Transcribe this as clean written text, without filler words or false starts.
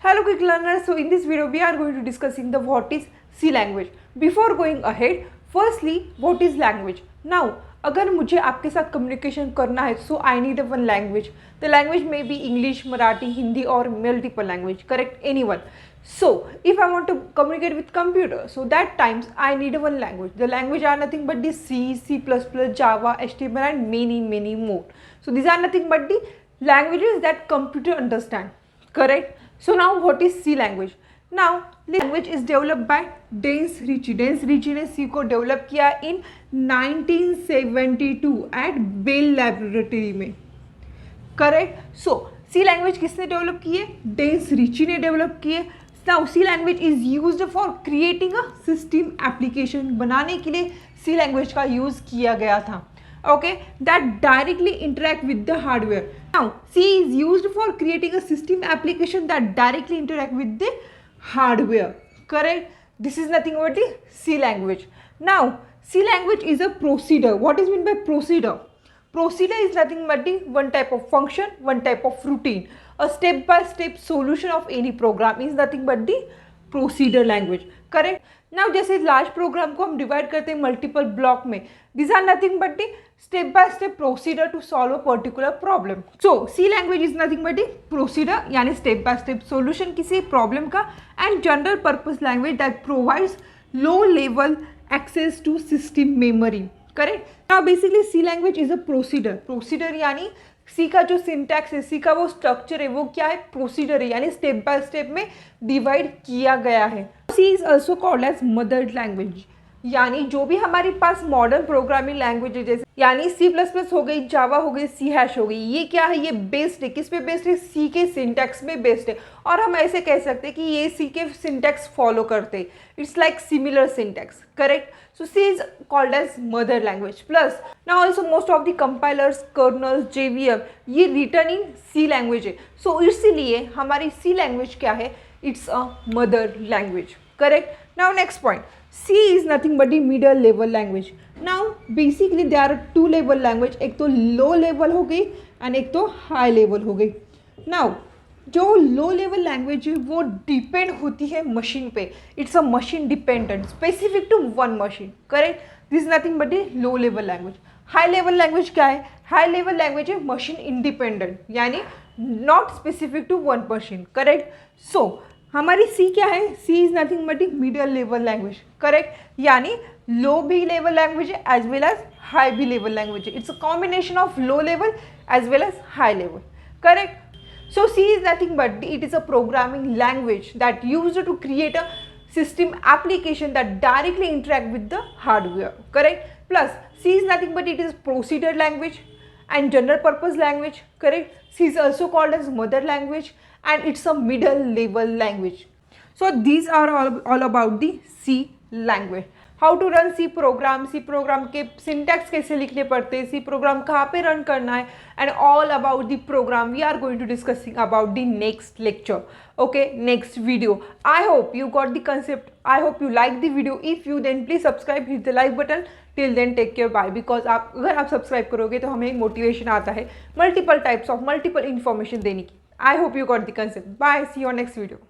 Hello quick learners, so in this video we are going to discussing the what is C language. Before going ahead, firstly what is language? Now अगर मुझे आपके साथ communication करना है so I need one language. The language may be English, Marathi, Hindi और multiple language, correct, any one. So if I want to communicate with computer, so that times I need one language. The language are nothing but the C, C++, Java, HTML and many more. So these are nothing but the languages that computer understand, correct. So now what is C language? Now the language is developed by Dennis Ritchie. Dennis Ritchie ने C को develop किया in 1972 at Bell Laboratory में, correct. सो C language किसने develop की है? Dennis Ritchie ने develop की है. Now C language is used for creating a system application. बनाने के लिए C language का यूज़ किया गया था. Okay, that directly interact with the hardware. Now C is used for creating a system application that directly interact with the hardware. Correct. This is nothing but the C language. Now C language is a procedure. What is meant by procedure? Procedure is nothing but the one type of function, one type of routine. A step-by-step solution of any program is nothing but the procedure language. Correct? Now जैसे large programme को हम divide करते हैं multiple block में, these are nothing but the step-by-step procedure to solve a particular problem. So C language is nothing but the procedure यानी step-by-step solution किसी problem का, and general purpose language that provides low-level access to system memory. Correct. Now basically C language is a procedure. Procedure यानी C का जो syntax है, सी का वो structure है, वो क्या है? प्रोसीडर है, यानी स्टेप बाय स्टेप में डिवाइड किया गया है. C is also called as mother language, यानी जो भी हमारे पास मॉडर्न प्रोग्रामिंग लैंग्वेज है, जैसे यानी C++ हो गई, जावा हो गई, सी हैश हो गई, ये क्या है? ये बेस्ड है, किस पे बेस्ड है? सी के सिंटैक्स में बेस्ड है. और हम ऐसे कह सकते हैं कि ये सी के सिंटैक्स फॉलो करते हैं. It's like similar syntax, correct. So C is called as mother language. Plus now also most of the compilers, kernels, JVM ये रिटर्न इन सी लैंग्वेज है. सो इसीलिए हमारी सी लैंग्वेज क्या है? It's a mother language, correct. Now next point, C is nothing but the middle level language. Now basically there are two level language, एक तो low level हो गई and एक तो high level हो गई. Now जो low level language है वो depend होती है machine पे. It's a machine dependent, specific to one machine, correct. This is nothing but the low level language. High level language क्या है? High level language है machine independent, यानी not specific to one machine, correct. So हमारी C क्या है? C is nothing but middle level language, correct, यानी low भी level language है एज वेल एज हाई भी लेवल लैंग्वेज है. It's a combination of low level as well as high level, correct. So C is nothing but it is a programming language that used to create a system application that directly interact with the hardware, correct. Plus C is nothing but it is procedure language and general purpose language, correct. C is also called as mother language and it's a middle level language. So these are all about the C language. How to run C program, C program के syntax कैसे लिखने पड़ते हैं, C program कहाँ पे run करना है, and all about the program we are going to discussing about the next lecture, okay, next video. I hope you got the concept, I hope you like the video. If you then please subscribe, hit the like button. Till then take care, bye. Because आप अगर आप subscribe करोगे तो हमें motivation आता है multiple types of multiple information देने की. I hope you got the concept. Bye, see your next video.